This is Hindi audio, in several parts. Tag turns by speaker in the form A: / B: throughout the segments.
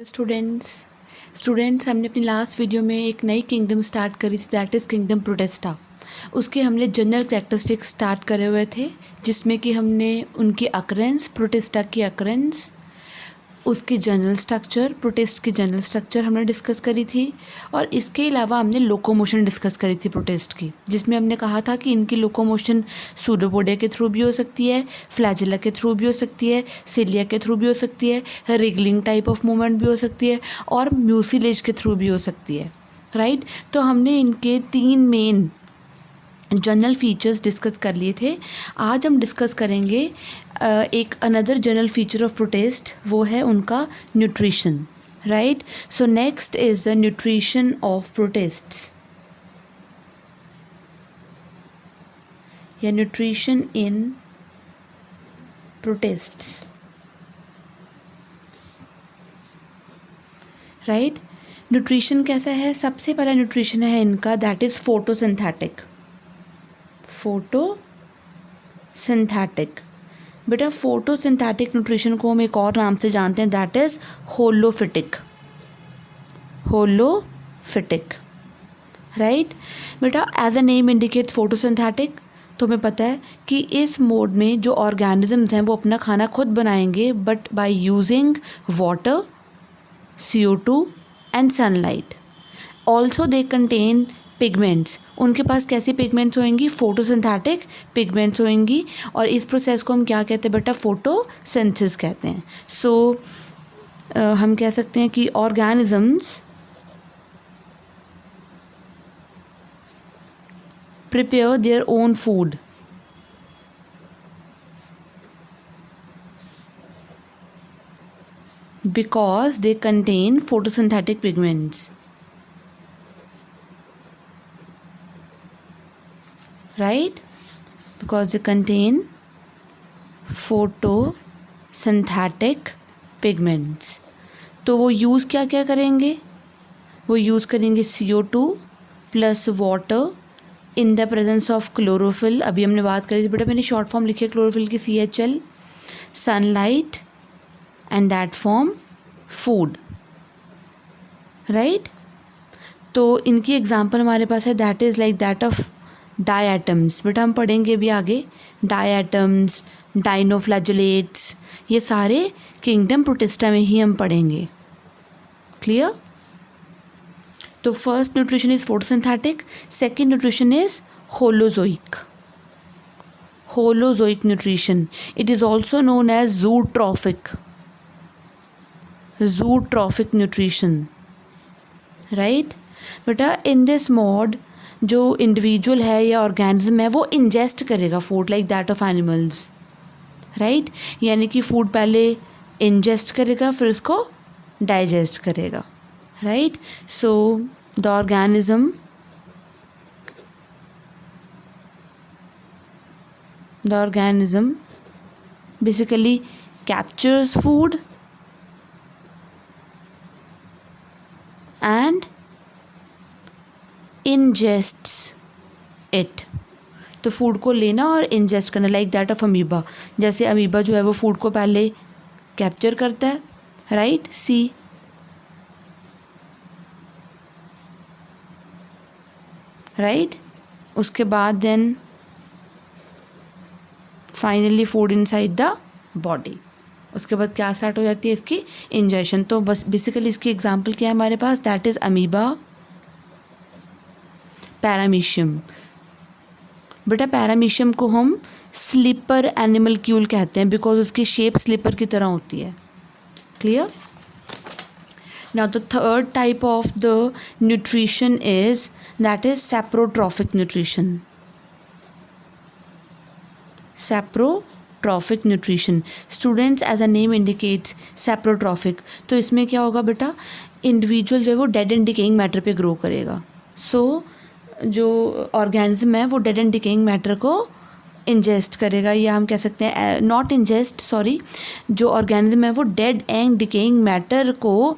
A: स्टूडेंट्स हमने अपनी लास्ट वीडियो में एक नई किंगडम स्टार्ट करी थी, दैट इज़ किंगडम प्रोटेस्टा। उसके हमने जनरल कैरेक्टरिस्टिक्स स्टार्ट करे हुए थे, जिसमें कि हमने उनकी अकरेंस, प्रोटेस्टा की अकरेंस, उसकी जनरल स्ट्रक्चर, प्रोटेस्ट की जनरल स्ट्रक्चर हमने डिस्कस करी थी। और इसके अलावा हमने लोकोमोशन डिस्कस करी थी प्रोटेस्ट की, जिसमें हमने कहा था कि इनकी लोकोमोशन सूडोपोडिया के थ्रू भी हो सकती है, फ्लैजेला के थ्रू भी हो सकती है, सिलिया के थ्रू भी हो सकती है, रिगलिंग टाइप ऑफ मूवमेंट भी हो सकती है और म्यूसिलेज के थ्रू भी हो सकती है, राइट। तो हमने इनके 3 मेन जनरल फीचर्स डिस्कस कर लिए थे। आज हम डिस्कस करेंगे एक another general feature of protists, वो है उनका nutrition, right. So next is the nutrition of protists या nutrition in protists, right. Nutrition कैसा है? सबसे पहला न्यूट्रिशन है इनका, दैट इज़ फोटोसिंथेटिक। फोटोसिंथेटिक बेटा, फोटोसिंथेटिक न्यूट्रिशन को हम एक और नाम से जानते हैं, that is holophytic. Holophytic, right बेटा। As a name indicates photosynthetic, तो हमें पता है कि इस मोड में जो ऑर्गेनिजम्स हैं वो अपना खाना खुद बनाएंगे, but by using water, CO2 and sunlight. Also they contain pigments. उनके पास कैसी पिगमेंट्स होंगी? फोटोसिंथेटिक पिगमेंट्स होंगी। और इस प्रोसेस को हम क्या कहते हैं बेटा? फोटोसिंथेसिस कहते हैं। सो हम कह सकते हैं कि organisms prepare their own food because they contain photosynthetic pigments, right? Because they contain photosynthetic pigments. तो वो यूज़ क्या क्या करेंगे? वो यूज़ करेंगे CO2 plus water in the presence of chlorophyll. अभी हमने बात करी थी बेटा, मैंने शॉर्ट फॉर्म लिखी है क्लोरोफिल की, CHL, sunlight and that form food, right. तो इनकी एग्जांपल हमारे पास है, that is like that of diatoms. बेटा हम पढ़ेंगे भी आगे, डायटम्स, डाइनोफ्लैजेलेट्स, ये सारे किंगडम प्रोटेस्टा में ही हम पढ़ेंगे, क्लियर। तो first nutrition is photosynthetic, second nutrition is holozoic. Holozoic nutrition, it is also known as zootrophic. Zootrophic nutrition, right बेटा। इन दिस मोड जो इंडिविजुअल है या ऑर्गेनिज्म है वो इंजेस्ट करेगा food like that of animals, right. यानी कि फूड पहले इंजेस्ट करेगा, फिर उसको डाइजेस्ट करेगा, right. So the organism basically captures food and ingests it। तो फूड को लेना और इंजेस्ट करना, लाइक दैट ऑफ अमीबा। जैसे अमीबा जो है वो फूड को पहले कैप्चर करता है, राइट, सी, राइट। उसके बाद then finally food inside the body. उसके बाद क्या स्टार्ट हो जाती है? इसकी इंजेक्शन। तो बस बेसिकली इसकी एग्जांपल क्या है हमारे पास? That is amoeba, paramecium. बेटा पैरामीशियम को हम स्लीपर एनिमलक्यूल कहते हैं, बिकॉज उसकी शेप स्लीपर की तरह होती है, clear. Now the third type of the nutrition is that is saprotrophic nutrition. Saprotrophic nutrition, students as a name indicates saprotrophic. तो इसमें क्या होगा बेटा? इंडिविजुअल जो है वो डेड एंड डिकेइंग मैटर पे ग्रो करेगा। सो जो ऑर्गेनिज्म है वो डेड एंड डिकेइंग मैटर को इंजेस्ट करेगा, या हम कह सकते हैं नॉट इंजेस्ट, सॉरी, जो ऑर्गेनिज्म है वो डेड एंड डिकेइंग मैटर को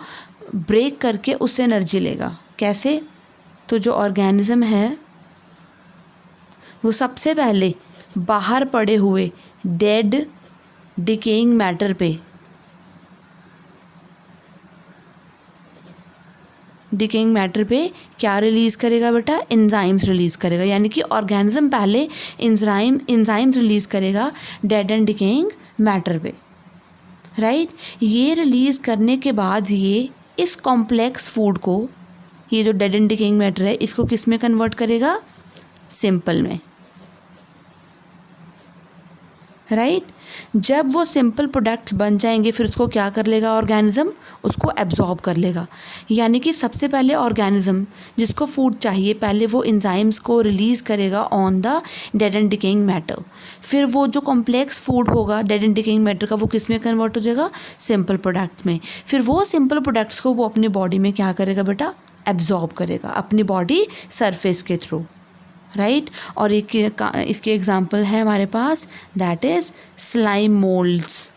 A: ब्रेक करके उससे एनर्जी लेगा। कैसे? तो जो ऑर्गेनिज्म है वो सबसे पहले बाहर पड़े हुए डेड डिकेइंग मैटर पे डिकेइंग मैटर पे क्या रिलीज़ करेगा बेटा, एंजाइम्स रिलीज़ करेगा, यानी कि ऑर्गेनिज्म पहले एंजाइम्स रिलीज़ करेगा डेड एंड डिकेइंग मैटर पे, राइट। ये रिलीज़ करने के बाद ये इस कॉम्प्लेक्स फूड को, ये जो डेड एंड डिकेइंग मैटर है, इसको किस में कन्वर्ट करेगा, सिंपल में, राइट। जब वो सिंपल प्रोडक्ट्स बन जाएंगे फिर उसको क्या कर लेगा ऑर्गेनिज्म, उसको एब्जॉर्ब कर लेगा। यानी कि सबसे पहले ऑर्गेनिज्म जिसको फूड चाहिए, पहले वो एंजाइम्स को रिलीज़ करेगा on the dead and decaying matter, फिर वो जो कॉम्प्लेक्स फूड होगा डेड एंड डिकेइंग मैटर का, वो किस में कन्वर्ट हो जाएगा, सिंपल प्रोडक्ट्स में। फिर वो सिंपल प्रोडक्ट्स को वो अपनी बॉडी में क्या करेगा बेटा, एब्जॉर्ब करेगा अपनी बॉडी सरफेस के थ्रू, राइट। और एक इसके एग्जांपल है हमारे पास, दैट इज़ स्लाइम मोल्ड्स।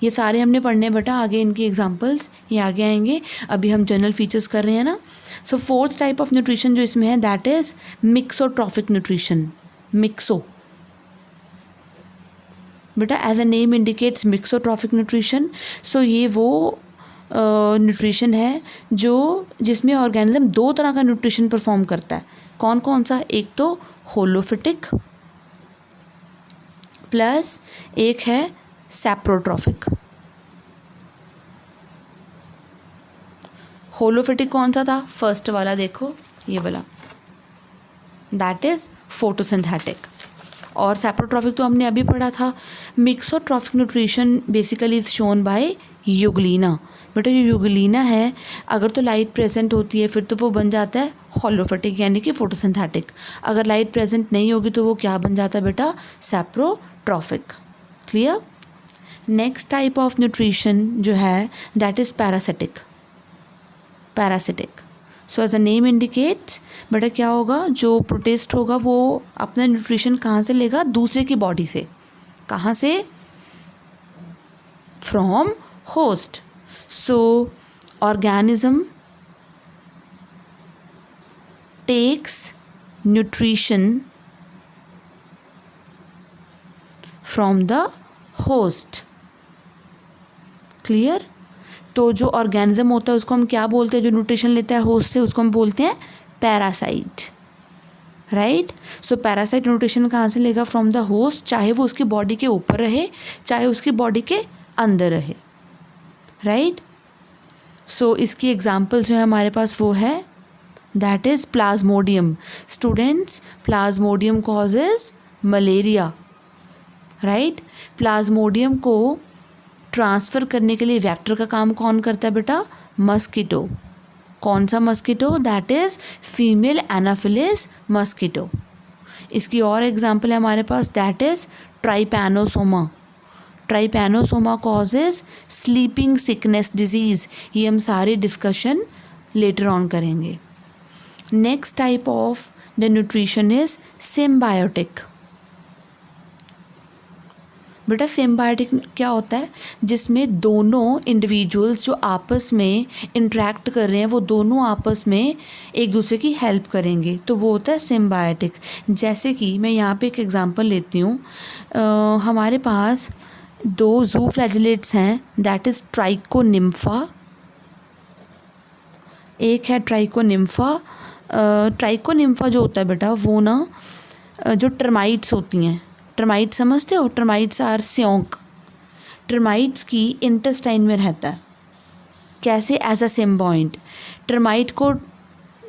A: ये सारे हमने पढ़ने बेटा, आगे इनकी एग्जांपल्स ये आगे आएंगे, अभी हम जनरल फीचर्स कर रहे हैं ना। So fourth type of nutrition जो इसमें है that is mixotrophic nutrition. Mixo बेटा as a name indicates mixotrophic nutrition. So ये वो न्यूट्रिशन है जिसमें ऑर्गेनिज्म दो तरह का न्यूट्रिशन परफॉर्म करता है। कौन कौन सा, एक तो होलोफिटिक प्लस एक है सैप्रोट्रॉफिक। होलोफिटिक कौन सा था, फर्स्ट वाला देखो ये वाला, दैट इज फोटोसिंथेटिक। और सैप्रोट्रॉफिक तो हमने अभी पढ़ा था। Mixotrophic nutrition basically is shown by Euglena. बेटा जो यूग्लिना है, अगर तो लाइट प्रेजेंट होती है फिर तो वो बन जाता है होलोफिटिक यानी कि फोटोसिंथेटिक। अगर लाइट प्रेजेंट नहीं होगी तो वो क्या बन जाता है बेटा, saprotrophic. Clear. Next type of nutrition जो है that is parasitic. So as a name indicates बेटा क्या होगा, जो प्रोटिस्ट होगा वो अपना न्यूट्रिशन कहाँ से लेगा, दूसरे की बॉडी से। कहाँ से, from host. So organism takes nutrition from the host. Clear. तो जो ऑर्गेनिज्म होता है उसको हम क्या बोलते हैं, जो न्यूट्रिशन लेता है होस्ट से, उसको हम बोलते हैं पैरासाइट, राइट। सो पैरासाइट न्यूट्रिशन कहाँ से लेगा, फ्रॉम द होस्ट, चाहे वो उसकी बॉडी के ऊपर रहे चाहे उसकी बॉडी के अंदर रहे, राइट। सो इसकी एग्जांपल जो है हमारे पास वो है that is Plasmodium. Students, Plasmodium causes malaria, right. Plasmodium को ट्रांसफ़र करने के लिए वेक्टर का काम कौन करता है बेटा, मस्कीटो। कौन सा mosquito, that is female anopheles mosquito. इसकी और एग्जांपल है हमारे पास, that is trypanosoma. Trypanosoma causes sleeping sickness disease. ये हम सारे डिस्कशन लेटर ऑन करेंगे। Next type of the nutrition is symbiotic. बेटा सिम्बायोटिक क्या होता है, जिसमें दोनों इंडिविजुअल्स जो आपस में इंटरेक्ट कर रहे हैं वो दोनों आपस में एक दूसरे की हेल्प करेंगे, तो वो होता है सिम्बायोटिक। जैसे कि मैं यहाँ पे एक एग्जांपल लेती हूँ, हमारे पास दो जू फ्लैजिलेट्स हैं, दैट इज़ ट्राइकोनिम्फा, एक है ट्राइकोनिम्फा। ट्राइकोनिम्फा जो होता है बेटा वो ना जो टर्माइट्स होती हैं, टर्माइट समझते हो, टर्माइट्स आर स्योंक। टर्माइट्स की इंटेस्टाइन में रहता है, कैसे, एज अ सिम्बायोट। टर्माइट को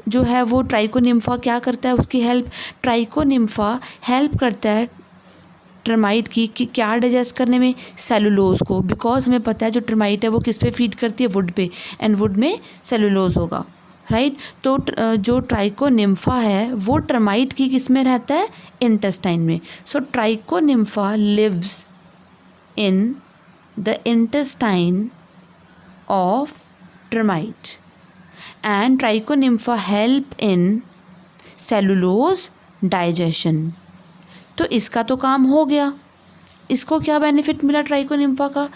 A: जो है वो ट्राइकोनिम्फा क्या करता है, उसकी हेल्प, ट्राइकोनिम्फा हेल्प करता है टर्माइट की कि क्या डाइजेस्ट करने में, सेलुलोज को। बिकॉज हमें पता है जो टर्माइट है वो किस पे फीड करती है, वुड पे, एंड वुड में सेलुलोज होगा, राइट। तो जो ट्राइकोनिम्फा है वो टर्माइट की किस में रहता है, इंटेस्टाइन में। So trichonympha lives in the intestine of termite and trichonympha help in cellulose digestion. तो इसका तो काम हो गया। इसको क्या बेनिफिट मिला ट्राइकोनिम्फा का,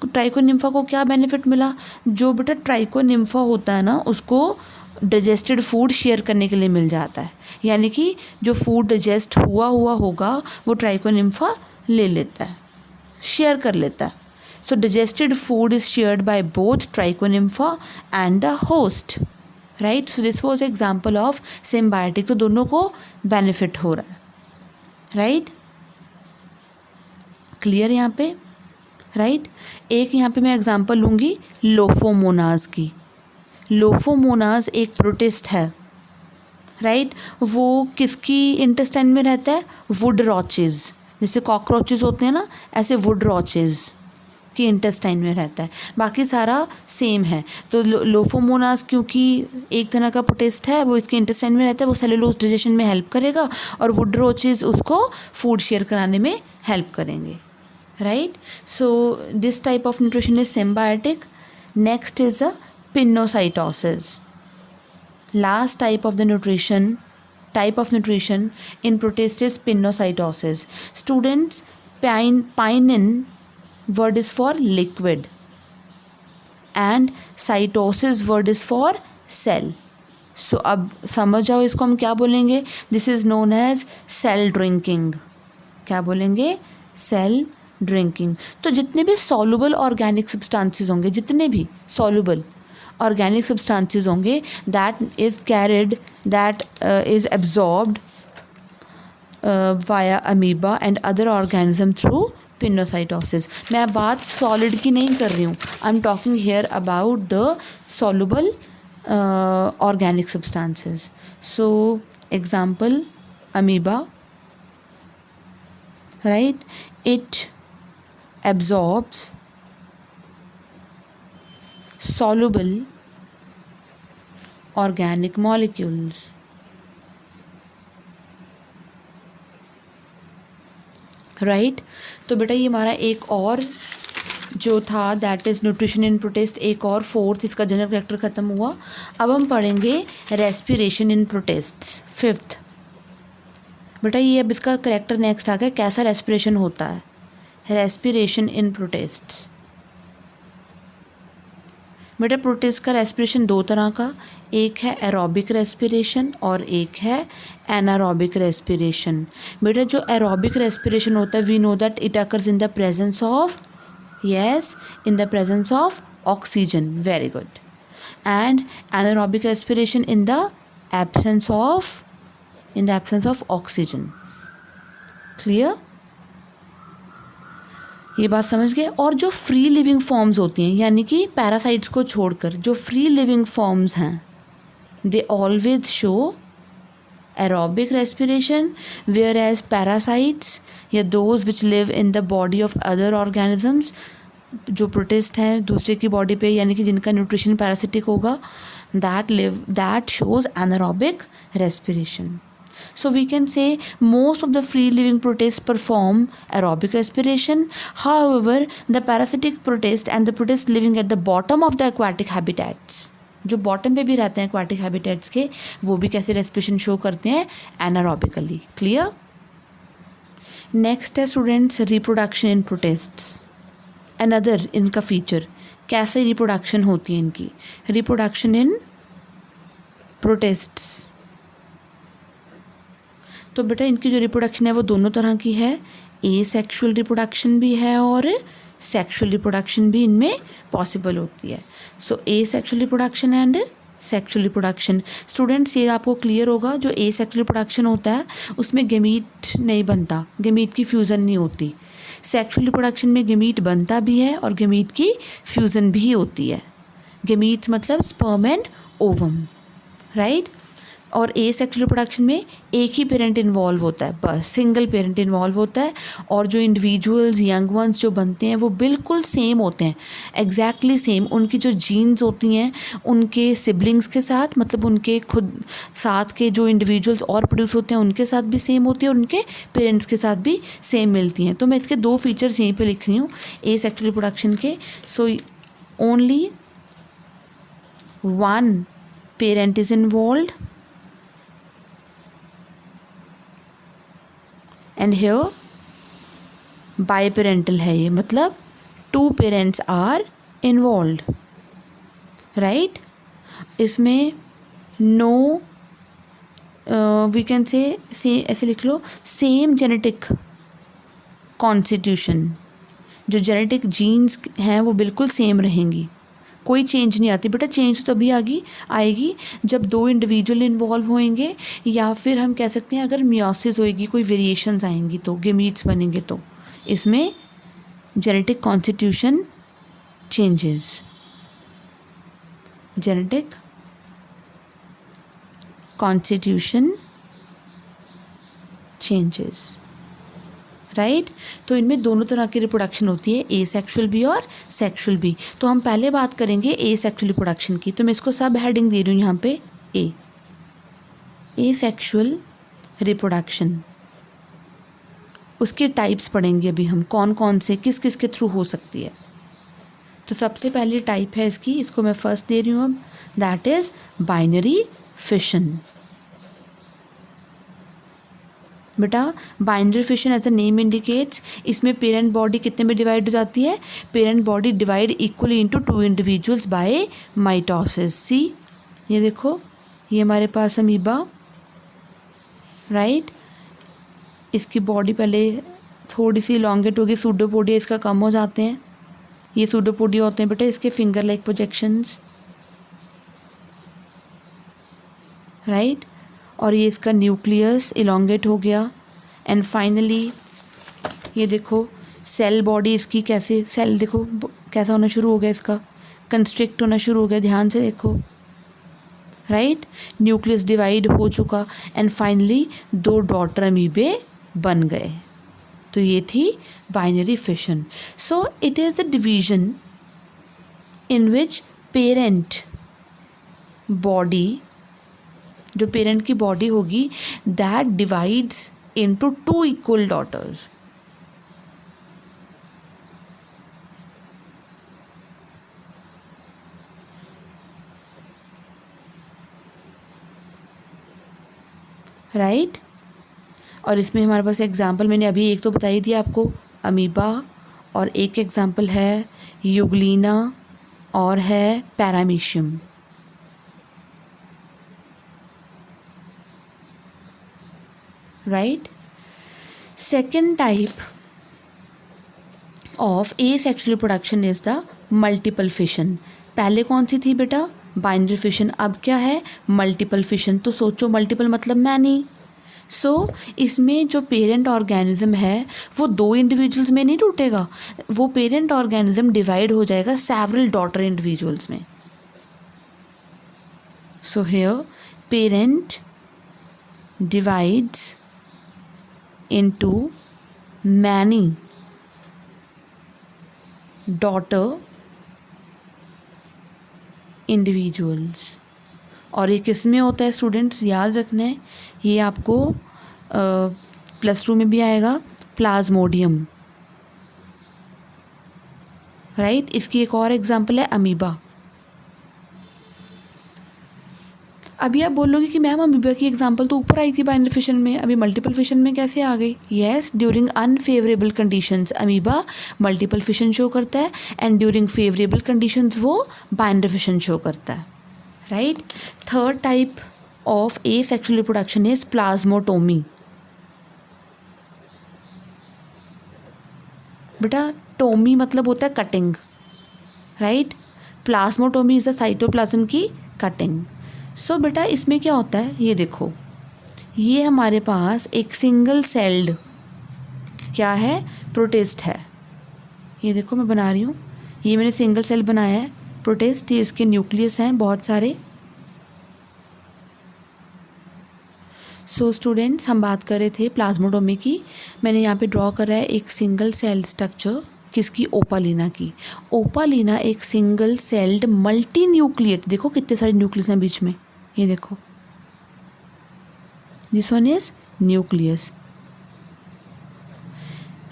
A: ट्राइकोनिम्फा को क्या बेनिफिट मिला, जो बेटा ट्राइकोनिम्फा होता है ना उसको डाइजेस्टेड फूड शेयर करने के लिए मिल जाता है। यानी कि जो फूड डाइजेस्ट हुआ होगा वो ट्राइकोनिम्फा ले लेता है, शेयर कर लेता है। So digested food is shared by both trichonympha and the host, right? So this was example of symbiotic. तो दोनों को benefit हो रहा है, right? क्लियर यहाँ पे, राइट? एक यहाँ पे मैं एग्जांपल लूँगी लोफोमोनाज की. लोफोमोनाज एक प्रोटिस्ट है, राइट? वो किसकी इंटेस्टाइन में रहता है? वुड रॉचेज. जैसे कॉकरोचेज होते हैं ना, ऐसे वुड रॉचेज की इंटेस्टाइन में रहता है. बाकी सारा सेम है. तो लोफोमोनाज क्योंकि एक तरह का प्रोटिस्ट है, वो इसके इंटेस्टाइन में रहता है, वो सेलुलोज डाइजेशन में हेल्प करेगा, और वुड रॉचेज उसको फूड शेयर कराने में हेल्प करेंगे, right? So this type of nutrition is symbiotic. Next is a pinocytosis. Last type of nutrition in protist is pinocytosis. Students, pinin word is for liquid and cytosis word is for cell. So अब समझ जाओ इसको हम क्या बोलेंगे. This is known as cell drinking. क्या बोलेंगे? cell drinking. तो जितने भी सॉल्युबल ऑर्गेनिक सब्सटेंसेस होंगे, जितने भी सॉल्युबल ऑर्गेनिक सब्सटेंसेस होंगे, that is absorbed via amoeba and other organism through pinocytosis. मैं बात सॉलिड की नहीं कर रही हूँ. I am talking here about the soluble organic substances. So example amoeba, right? It absorbs soluble organic molecules. Right? तो बेटा ये हमारा एक और जो था that is nutrition in protist, एक और फोर्थ इसका जनरल कैरेक्टर ख़त्म हुआ. अब हम पढ़ेंगे रेस्पिरेशन इन प्रोटिस्ट्स, फिफ्थ. बेटा ये अब इसका करेक्टर नेक्स्ट आ गया, कैसा रेस्पिरेशन होता है. Respiration in प्रोटिस्ट्स. बेटा प्रोटिस्ट का रेस्पिरेशन दो तरह का, एक है एरोबिक रेस्पिरेशन और एक है एनारोबिक रेस्पिरेशन. बेटा जो एरोबिक रेस्पिरेशन होता है, we know that it occurs in the presence of, yes, in the presence of oxygen. Very good. And anaerobic respiration in the absence of oxygen. Clear? ये बात समझ गए. और जो फ्री लिविंग फॉर्म्स होती हैं, यानी कि पैरासाइट्स को छोड़कर जो फ्री लिविंग फॉर्म्स हैं, they always show aerobic respiration, whereas parasites या those which live in the body of other organisms, जो प्रोटिस्ट हैं दूसरे की बॉडी पे, यानी कि जिनका न्यूट्रिशन पैरासिटिक होगा, that shows anaerobic respiration. So we can say most of the free living protists perform aerobic respiration. However, the parasitic protist and the protist living at the bottom of the aquatic habitats, जो बॉटम पे भी रहते हैं aquatic habitats के, वो भी कैसे respiration शो करते हैं? anaerobically. Clear? Next है students reproduction in protists. Another इनका feature, कैसे रिप्रोडक्शन होती है इनकी. Reproduction in प्रोटिस्ट्स. तो बेटा इनकी जो रिप्रोडक्शन है वो दोनों तरह की है. एसेक्सुअल रिप्रोडक्शन भी है और सेक्सुअल रिप्रोडक्शन भी इनमें पॉसिबल होती है. So asexual reproduction and sexual reproduction. Students ये आपको क्लियर होगा, जो एसेक्सुअल रिप्रोडक्शन होता है उसमें गेमीट नहीं बनता, गेमीट की फ्यूज़न नहीं होती. सेक्सुअल रिप्रोडक्शन में गेमीट बनता भी है और गेमीट की फ्यूज़न भी होती है. गेमीट्स मतलब स्पर्म एंड ओवम, राइट? और एसेक्सुअल रिप्रोडक्शन में एक ही पेरेंट इन्वॉल्व होता है, बस सिंगल पेरेंट इन्वॉल्व होता है. और जो इंडिविजुअल्स यंग वंस जो बनते हैं वो बिल्कुल सेम होते हैं, एग्जैक्टली सेम. उनकी जो जीन्स होती हैं उनके सिबलिंग्स के साथ, मतलब उनके खुद साथ के जो इंडिविजुअल्स और प्रोड्यूस होते हैं उनके साथ भी सेम होती है और उनके पेरेंट्स के साथ भी सेम मिलती हैं. तो मैं इसके दो फीचर्स यहीं पर लिख रही हूँ एसेक्सुअल रिप्रोडक्शन के. So only one parent is involved and here biparental है ये, मतलब two parents are involved, right? इसमें नो वी कैन से ऐसे लिख लो, सेम जेनेटिक कॉन्स्टिट्यूशन, जो जेनेटिक जीन्स हैं वो बिल्कुल सेम रहेंगी, कोई चेंज नहीं आती। बेटा चेंज तभी आएगी जब दो इंडिविजुअल इन्वॉल्व होंगे, या फिर हम कह सकते हैं अगर मियोसिस होएगी, कोई वेरिएशंस आएंगी तो गेमीट्स बनेंगे, तो इसमें genetic constitution changes, genetic constitution changes, right. तो इनमें दोनों तरह की रिप्रोडक्शन होती है, ए सेक्शुअल भी और सेक्शुअल भी। तो हम पहले बात करेंगे ए सेक्शुअल रिप्रोडक्शन की, तो मैं इसको सब हेडिंग दे रही हूँ यहाँ पे, ए सेक्शुअल रिप्रोडक्शन। उसके टाइप्स पढ़ेंगे अभी हम, कौन कौन से किस किस के थ्रू हो सकती है। तो सबसे पहली टाइप है इसकी, इसको मैं फर्स्ट दे रही हूँ अब, दैट इज़ बाइनरी फिशन। बेटा binary fission as a name indicates, इसमें पेरेंट बॉडी कितने में डिवाइड हो जाती है, parent body divide equally into two individuals by mitosis. See ये देखो, ये हमारे पास अमीबा, राइट। इसकी बॉडी पहले थोड़ी सी लॉन्गेट होगी, सूडोपोडिया इसका कम हो जाते हैं, ये सूडोपोडिया होते हैं बेटा इसके फिंगर लाइक प्रोजेक्शंस, राइट। और ये इसका न्यूक्लियस इलोंगेट हो गया, एंड फाइनली ये देखो सेल बॉडी इसकी कैसे, सेल देखो कैसा होना शुरू हो गया, इसका कंस्ट्रिक्ट होना शुरू हो गया, ध्यान से देखो, राइट। न्यूक्लियस डिवाइड हो चुका, एंड फाइनली दो डॉटर अमीबे बन गए। तो ये थी binary fission. So it is the division in which parent body, जो पेरेंट की बॉडी होगी, that divides into two equal daughters. Right. और इसमें हमारे पास एग्जाम्पल मैंने अभी एक तो बता ही दिया आपको, अमीबा, और एक एग्जाम्पल है यूग्लिना और है paramecium. Right. Second type of asexual reproduction is the multiple fission. पहले कौन सी थी बेटा, बाइनरी फिशन, अब क्या है मल्टीपल फिशन। तो सोचो मल्टीपल मतलब मैनी। सो इसमें जो पेरेंट ऑर्गेनिज्म है वो दो इंडिविजुअल्स में नहीं टूटेगा, वो पेरेंट ऑर्गेनिज्म डिवाइड हो जाएगा सेवरल डॉटर इंडिविजुअल्स में। So here parent divides into many daughter individuals। और ये किस में होता है स्टूडेंट्स, याद रखना है, ये आपको +2 में भी आएगा, प्लाज्मोडियम, राइट। इसकी एक और एग्जांपल है अमीबा। अभी आप बोलोगे कि मैम अमीबा की एग्जांपल तो ऊपर आई थी बाइनरी फिशन में, अभी मल्टीपल फिशन में कैसे आ गई। Yes, during unfavourable conditions amoeba multiple fission show करता है, एंड ड्यूरिंग फेवरेबल कंडीशंस वो बाइनरी फिशन शो करता है, right. Third type of asexual reproduction is plasmotomy. बेटा टोमी मतलब होता है cutting, right. Plasmotomy is the cytoplasm की कटिंग। सो बेटा इसमें क्या होता है, ये देखो, ये हमारे पास एक सिंगल सेल्ड क्या है, प्रोटिस्ट है। ये देखो मैं बना रही हूँ, ये मैंने सिंगल सेल बनाया है प्रोटिस्ट, ये इसके न्यूक्लियस हैं बहुत सारे। सो स्टूडेंट्स हम बात कर रहे थे प्लाज्मोटोमी की, मैंने यहाँ पे ड्रॉ करा है एक सिंगल सेल स्ट्रक्चर, किसकी, ओपालिना की। ओपालिना एक सिंगल सेल्ड मल्टी न्यूक्लिएट, देखो कितने सारे न्यूक्लियस हैं बीच में, ये देखो, this one is nucleus,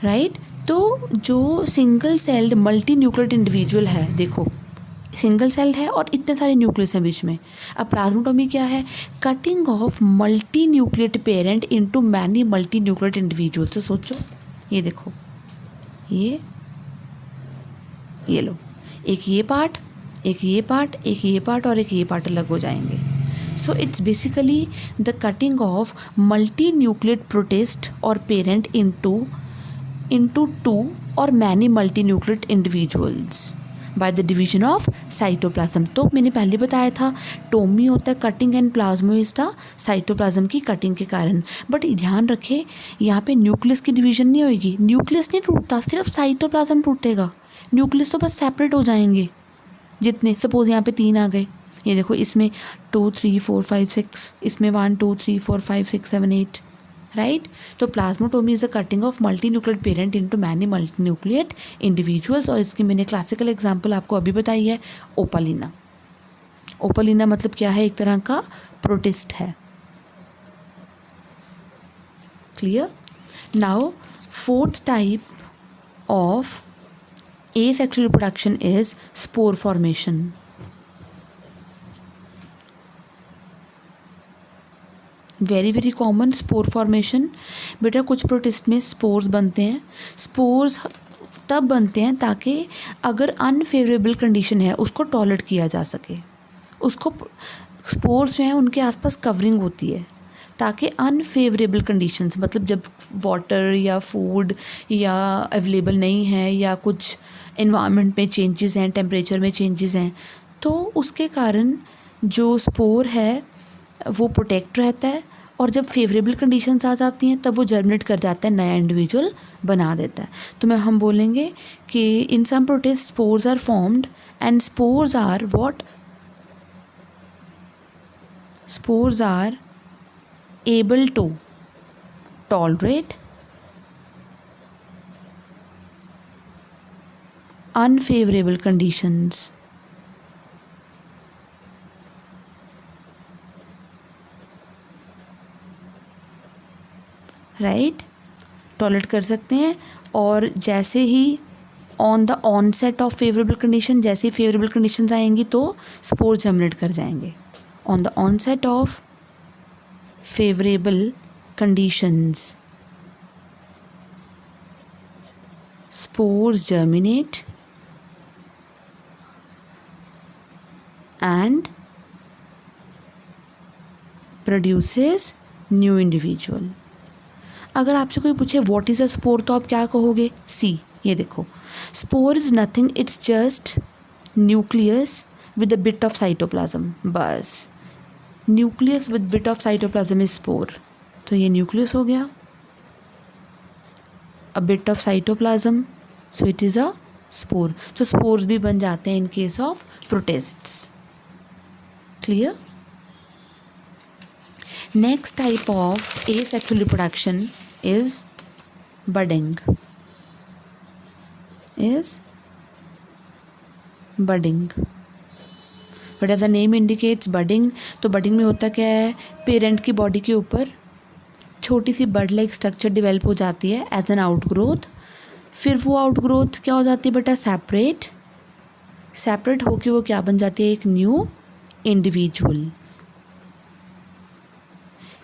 A: right. तो जो single celled multi nucleate individual है, देखो सिंगल सेल है और इतने सारे न्यूक्लियस हैं बीच में। अब प्लाज्मोटोमी क्या है, cutting of multi nucleate parent into many multi nucleate individual. तो सोचो ये देखो, ये लो, एक ये पार्ट, एक ये पार्ट, एक ये पार्ट और एक ये पार्ट अलग हो जाएंगे। So it's basically the cutting of multi nucleate protist और parent into two or many multinucleate individuals by the division of cytoplasm। तो मैंने पहले बताया था टोमी होता है कटिंग एंड प्लाज्मोइस्टा साइटोप्लाज्म की कटिंग के कारण। बट ध्यान रखें यहाँ पे न्यूक्लियस की डिवीजन नहीं होगी, न्यूक्लियस नहीं टूटता, सिर्फ साइटोप्लाज्म टूटेगा। न्यूक्लियस तो बस सेपरेट हो जाएंगे जितने, सपोज यहाँ पे 3 आ गए, ये देखो इसमें 2 3 4 5 6, इसमें 1 2 3 4 5 6 7 8, राइट। तो plasmotomy is the cutting of multinucleate parent into many multinucleate individuals. और इसकी मैंने क्लासिकल एग्जांपल आपको अभी बताई है, ओपालिना। ओपालिना मतलब क्या है, एक तरह का प्रोटिस्ट है। Clear. Now fourth type of asexual reproduction is spore formation। Very common spore formation. बेटा कुछ प्रोटिस्ट में स्पोर्स बनते हैं। स्पोर्स तब बनते हैं ताकि अगर अनफेवरेबल कंडीशन है उसको टॉलरेट किया जा सके। उसको स्पोर्स जो हैं उनके आसपास कवरिंग होती है ताकि अनफेवरेबल कंडीशंस, मतलब जब वाटर या फूड या अवेलेबल नहीं है या कुछ एनवायरनमेंट में चेंजेस हैं, टेम्परेचर में चेंजेस हैं, तो उसके कारण जो स्पोर है वो प्रोटेक्ट रहता है और जब फेवरेबल कंडीशंस आ जाती हैं तब वो जर्मिनेट कर जाता है, नया इंडिविजुअल बना देता है। तो हम बोलेंगे कि in some protist spores are formed and spores are what, spores are able to tolerate unfavorable conditions। Right, tolerate कर सकते हैं। और जैसे ही on the onset of favourable condition, जैसे ही फेवरेबल कंडीशंस आएंगी तो स्पोर जर्मिनेट कर जाएंगे। On the onset of favourable conditions spores germinate and produces new individual। अगर आपसे कोई पूछे व्हाट इज़ अ स्पोर तो आप क्या कहोगे? सी, ये देखो, spore is nothing, it's just nucleus with a bit of cytoplasm. बस nucleus with bit of cytoplasm is spore. तो ये न्यूक्लियस हो गया, a bit of cytoplasm, so it is a spore. तो स्पोर्स भी बन जाते हैं in case of protists. Clear. Next type of asexual reproduction is budding। But as the name indicates budding, तो बडिंग में होता क्या है, पेरेंट की बॉडी के ऊपर छोटी सी बड लाइक स्ट्रक्चर डिवेल्प हो जाती है एज एन आउटग्रोथ। फिर वो आउटग्रोथ क्या हो जाती है बेटा, सेपरेट होके वो क्या बन जाती है, एक न्यू इंडिविजुअल।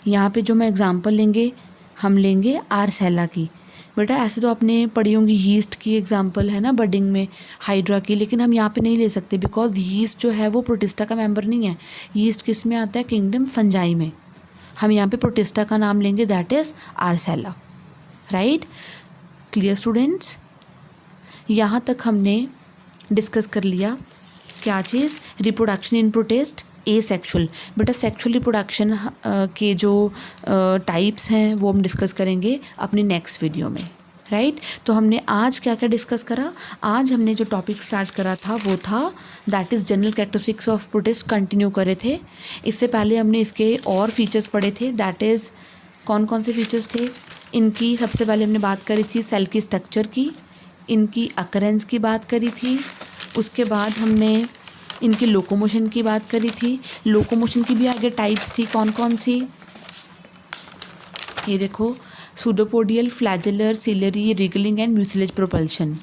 A: यहाँ पे जो मैं एग्जांपल लेंगे, हम लेंगे आर्सेला की। बेटा ऐसे तो आपने पढ़ी होंगी यीस्ट की एग्जांपल है ना बडिंग में, हाइड्रा की, लेकिन हम यहाँ पे नहीं ले सकते बिकॉज यीस्ट जो है वो प्रोटिस्टा का मेंबर नहीं है। यीस्ट किस में आता है, किंगडम फंजाई में। हम यहाँ पे प्रोटिस्टा का नाम लेंगे, that is Arcella. Right. Clear students. यहाँ तक हमने डिस्कस कर लिया क्या चीज़, रिप्रोडक्शन इन प्रोटिस्ट एसेक्सुअल। बेटा सेक्सुअल रिप्रोडक्शन के जो टाइप्स हैं वो हम डिस्कस करेंगे अपनी नेक्स्ट वीडियो में। राइट। तो हमने आज क्या क्या डिस्कस करा, आज हमने जो टॉपिक स्टार्ट करा था वो था that is general characteristics of protist, continue करे थे। इससे पहले हमने इसके और फीचर्स पढ़े थे, दैट इज़ कौन कौन से फीचर्स थे इनकी। सबसे पहले हमने बात करी थी सेल की स्ट्रक्चर की, इनकी अकरेंस की बात करी थी। उसके बाद हमने इनकी लोकोमोशन की बात करी थी। लोकोमोशन की भी आगे टाइप्स थी, कौन कौन सी, ये देखो, pseudopodial, flagellar, ciliary, wriggling and mucilage propulsion.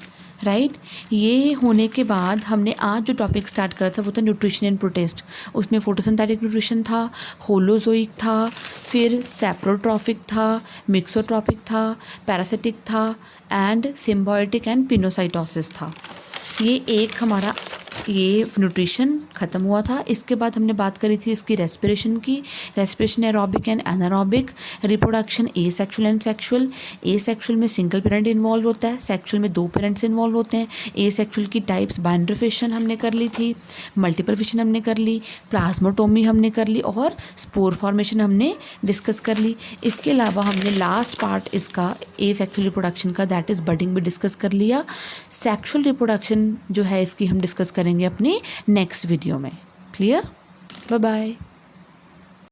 A: Right. ये होने के बाद हमने आज जो टॉपिक स्टार्ट करा था वो था न्यूट्रिशन इन प्रोटिस्ट। उसमें फोटोसिंथेटिक न्यूट्रिशन था, होलोजोइक था, फिर सेप्रोट्रॉफिक था, मिक्सोट्रॉपिक था, पैरासिटिक था एंड सिम्बायोटिक एंड पिनोसाइटोसिस था। ये एक हमारा ये न्यूट्रिशन ख़त्म हुआ था। इसके बाद हमने बात करी थी इसकी रेस्पिरेशन की। Respiration aerobic and anaerobic, reproduction A sexual and sexual. A sexual में सिंगल पेरेंट इन्वॉल्व होता है, सेक्शुअल में 2 पेरेंट्स इन्वॉल्व होते हैं। ए सेक्शुअल की टाइप्स बाइनरी फिशन हमने कर ली थी, मल्टीपल फिशन हमने कर ली, प्लाज्मोटोमी हमने कर ली और स्पोर फॉर्मेशन हमने डिस्कस कर ली। इसके अलावा हमने लास्ट पार्ट इसका ए सेक्शुअल रिप्रोडक्शन का, दैट इज़ बडिंग, भी डिस्कस कर लिया। सेक्शुअल रिप्रोडक्शन जो है इसकी हम डिस्कस करेंगे अपनी नेक्स्ट वीडियो में। क्लियर? Bye bye.